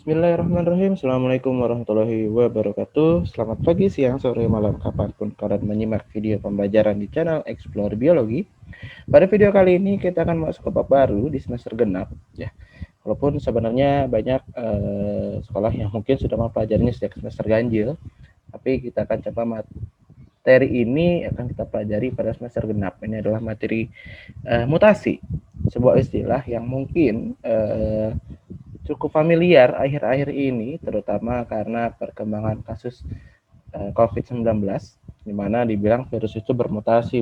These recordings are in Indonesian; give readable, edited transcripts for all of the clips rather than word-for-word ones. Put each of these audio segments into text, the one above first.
Bismillahirrahmanirrahim. Assalamualaikum warahmatullahi wabarakatuh. Selamat pagi, siang, sore, malam, kapanpun kalian menyimak video pembelajaran di channel Explore Biologi. Pada video kali ini kita akan masuk ke bab baru di semester genap. Ya, walaupun sebenarnya banyak sekolah yang mungkin sudah mempelajarinya sejak semester ganjil, tapi kita akan coba materi ini akan kita pelajari pada semester genap. Ini adalah materi mutasi, sebuah istilah yang mungkin cukup familiar akhir-akhir ini, terutama karena perkembangan kasus COVID-19, di mana dibilang virus itu bermutasi,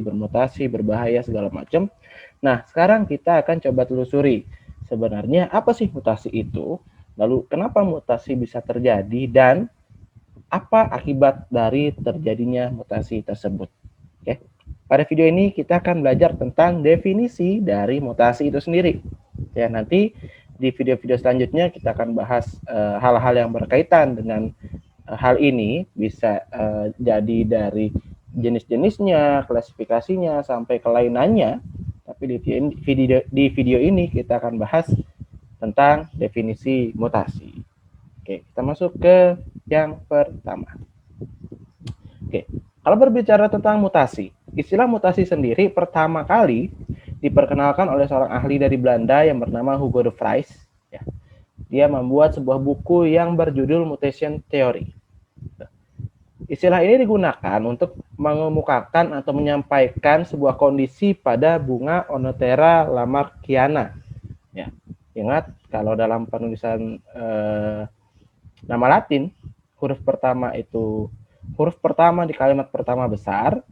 berbahaya segala macam. Nah, sekarang kita akan coba telusuri sebenarnya apa sih mutasi itu, lalu kenapa mutasi bisa terjadi, dan apa akibat dari terjadinya mutasi tersebut. Oke. Pada video ini kita akan belajar tentang definisi dari mutasi itu sendiri. Ya, nanti di video-video selanjutnya kita akan bahas hal-hal yang berkaitan dengan hal ini, bisa jadi dari jenis-jenisnya, klasifikasinya, sampai kelainannya. Tapi di video ini kita akan bahas tentang definisi mutasi. Oke, kita masuk ke yang pertama. Oke, kalau berbicara tentang mutasi, istilah mutasi sendiri pertama kali diperkenalkan oleh seorang ahli dari Belanda yang bernama Hugo de Vries. Ya. Dia membuat sebuah buku yang berjudul Mutation Theory. Istilah ini digunakan untuk mengemukakan atau menyampaikan sebuah kondisi pada bunga Oenothera lamarckiana. Ya. Ingat, kalau dalam penulisan nama Latin, huruf pertama di kalimat pertama besar,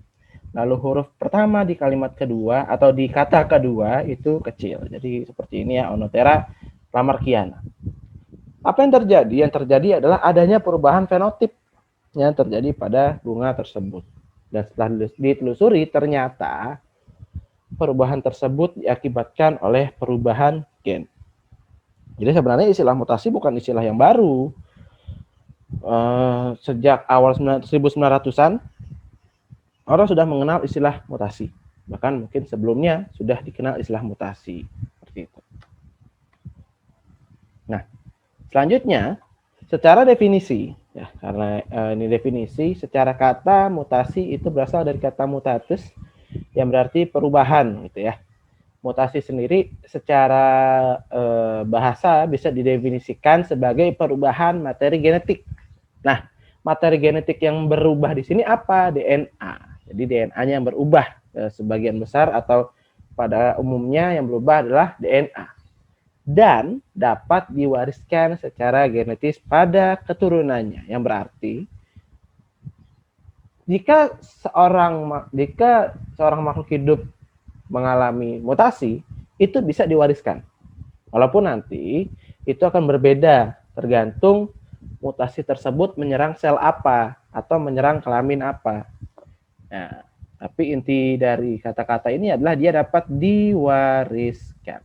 lalu huruf pertama di kalimat kedua atau di kata kedua itu kecil. Jadi seperti ini ya, Oenothera lamarckiana. Apa yang terjadi? Yang terjadi adalah adanya perubahan fenotip yang terjadi pada bunga tersebut. Dan setelah ditelusuri, ternyata perubahan tersebut diakibatkan oleh perubahan gen. Jadi sebenarnya istilah mutasi bukan istilah yang baru. Sejak awal 1900-an, orang sudah mengenal istilah mutasi. Bahkan mungkin sebelumnya sudah dikenal istilah mutasi. Seperti itu. Nah, selanjutnya, secara definisi, ya, karena ini definisi, secara kata mutasi itu berasal dari kata mutatus, yang berarti perubahan, gitu ya. Mutasi sendiri secara bahasa bisa didefinisikan sebagai perubahan materi genetik. Nah, materi genetik yang berubah di sini apa? DNA. Jadi DNA-nya yang berubah sebagian besar, atau pada umumnya yang berubah adalah DNA. Dan dapat diwariskan secara genetis pada keturunannya, yang berarti jika seorang makhluk hidup mengalami mutasi, itu bisa diwariskan. Walaupun nanti itu akan berbeda tergantung mutasi tersebut menyerang sel apa atau menyerang kelamin apa. Nah, tapi inti dari kata-kata ini adalah dia dapat diwariskan.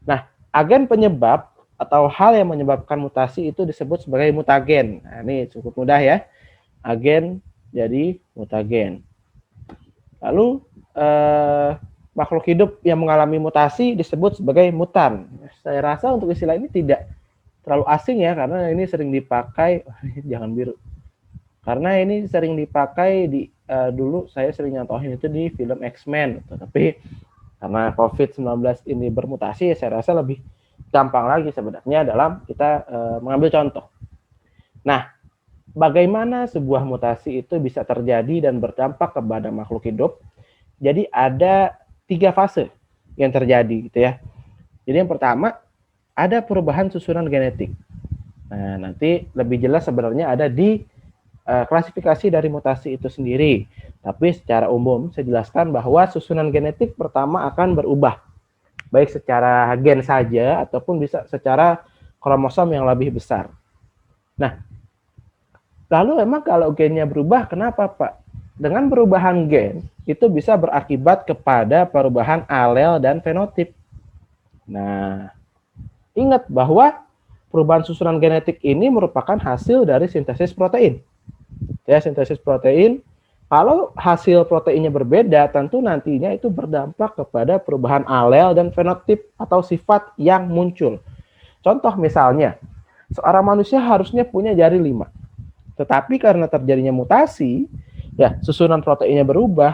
Nah, agen penyebab atau hal yang menyebabkan mutasi itu disebut sebagai mutagen. Nah, ini cukup mudah ya. Agen jadi mutagen. Lalu makhluk hidup yang mengalami mutasi disebut sebagai mutan. Saya rasa untuk istilah ini tidak terlalu asing ya, karena ini sering dipakai, jangan biru. Karena ini sering dipakai dulu saya sering nyontohin itu di film X-Men. Tapi karena COVID-19 ini bermutasi, saya rasa lebih gampang lagi sebenarnya dalam kita mengambil contoh. Nah, bagaimana sebuah mutasi itu bisa terjadi dan berdampak kepada makhluk hidup? Jadi ada 3 fase yang terjadi, gitu ya. Jadi yang pertama, ada perubahan susunan genetik. Nah, nanti lebih jelas sebenarnya ada di klasifikasi dari mutasi itu sendiri. Tapi secara umum saya jelaskan bahwa susunan genetik pertama akan berubah, baik secara gen saja ataupun bisa secara kromosom yang lebih besar. Nah, lalu emang kalau gennya berubah, kenapa Pak? Dengan perubahan gen, itu bisa berakibat kepada perubahan alel dan fenotip. Nah, ingat bahwa perubahan susunan genetik ini merupakan hasil dari sintesis protein. Ya, sintesis protein. Kalau hasil proteinnya berbeda, tentu nantinya itu berdampak kepada perubahan alel dan fenotip atau sifat yang muncul. Contoh misalnya, Seorang manusia harusnya punya jari 5. Tetapi karena terjadinya mutasi, ya susunan proteinnya berubah.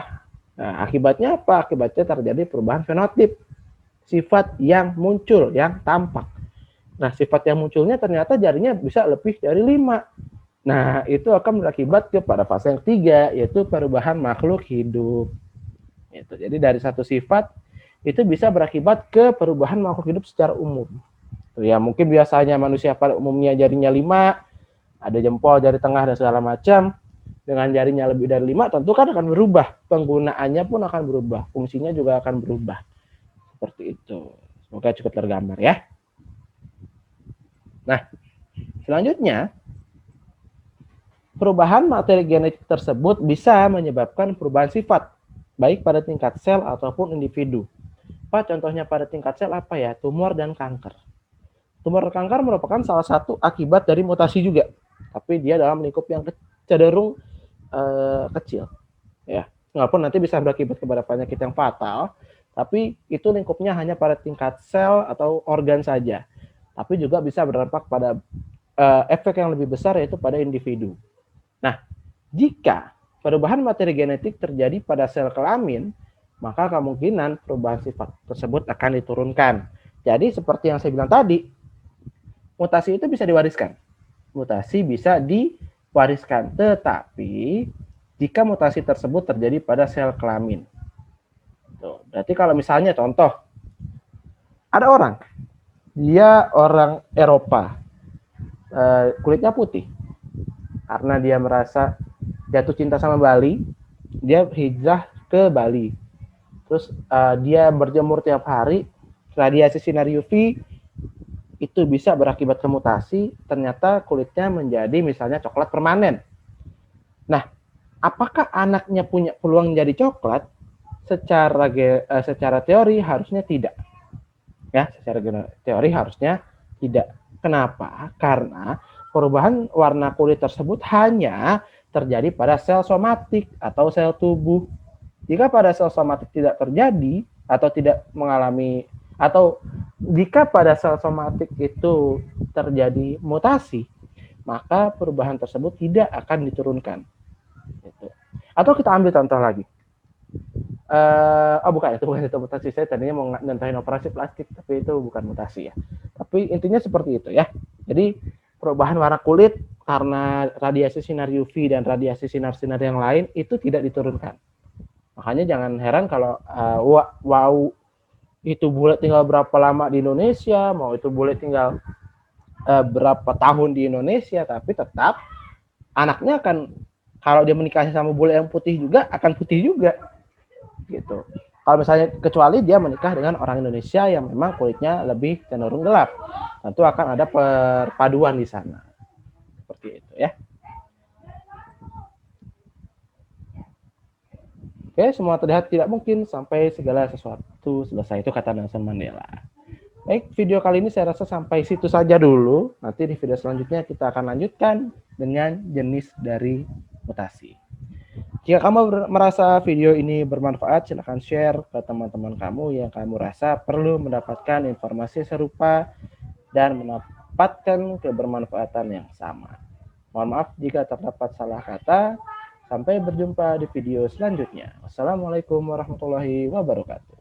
Nah, akibatnya apa? Akibatnya terjadi perubahan fenotip. Sifat yang muncul, yang tampak. Nah, sifat yang munculnya ternyata jarinya bisa lebih dari 5. Nah, itu akan berakibat kepada fase yang ketiga, yaitu perubahan makhluk hidup. Jadi dari satu sifat, itu bisa berakibat ke perubahan makhluk hidup secara umum. Ya, mungkin biasanya manusia pada umumnya jarinya 5, ada jempol, jari tengah, dan segala macam. Dengan jarinya lebih dari 5, tentu kan akan berubah. Penggunaannya pun akan berubah. Fungsinya juga akan berubah. Seperti itu. Semoga cukup tergambar ya. Nah, selanjutnya, perubahan materi genetik tersebut bisa menyebabkan perubahan sifat, baik pada tingkat sel ataupun individu. Pak, contohnya pada tingkat sel apa ya? Tumor dan kanker. Tumor dan kanker merupakan salah satu akibat dari mutasi juga, tapi dia dalam lingkup yang cenderung kecil. Ya, walaupun nanti bisa berakibat kepada penyakit yang fatal, tapi itu lingkupnya hanya pada tingkat sel atau organ saja. Tapi juga bisa berdampak pada efek yang lebih besar, yaitu pada individu. Nah, jika perubahan materi genetik terjadi pada sel kelamin, maka kemungkinan perubahan sifat tersebut akan diturunkan. Jadi seperti yang saya bilang tadi, mutasi itu bisa diwariskan. Mutasi bisa diwariskan, tetapi jika mutasi tersebut terjadi pada sel kelamin. Tuh, berarti kalau misalnya contoh, ada orang, dia orang Eropa, kulitnya putih, karena dia merasa jatuh cinta sama Bali, dia hijrah ke Bali. Terus dia berjemur tiap hari, radiasi sinar UV itu bisa berakibat ke mutasi, ternyata kulitnya menjadi misalnya coklat permanen. Nah, apakah anaknya punya peluang jadi coklat? Secara teori harusnya tidak. Ya, secara teori harusnya tidak. Kenapa? Karena perubahan warna kulit tersebut hanya terjadi pada sel somatik atau sel tubuh. Jika pada sel somatik tidak terjadi atau tidak mengalami, atau jika pada sel somatik itu terjadi mutasi, maka perubahan tersebut tidak akan diturunkan. Atau kita ambil contoh lagi. Bukan itu mutasi. Saya tadinya mau nontonin operasi plastik, tapi itu bukan mutasi ya. Tapi intinya seperti itu ya. Jadi perubahan warna kulit karena radiasi sinar UV dan radiasi sinar-sinar yang lain itu tidak diturunkan. Makanya jangan heran kalau wow itu bule tinggal berapa lama di Indonesia, mau itu bule tinggal berapa tahun di Indonesia, tapi tetap anaknya akan, kalau dia menikah sama bule yang putih juga, akan putih juga. Gitu. Kalau misalnya kecuali dia menikah dengan orang Indonesia yang memang kulitnya lebih cenderung gelap, tentu akan ada perpaduan di sana. Seperti itu ya. Oke, semua terlihat tidak mungkin sampai segala sesuatu selesai, itu kata Nelson Mandela. Baik, video kali ini saya rasa sampai situ saja dulu. Nanti di video selanjutnya kita akan lanjutkan dengan jenis dari mutasi. Jika kamu merasa video ini bermanfaat, silakan share ke teman-teman kamu yang kamu rasa perlu mendapatkan informasi serupa dan mendapatkan kebermanfaatan yang sama. Mohon maaf jika terdapat salah kata. Sampai berjumpa di video selanjutnya. Wassalamualaikum warahmatullahi wabarakatuh.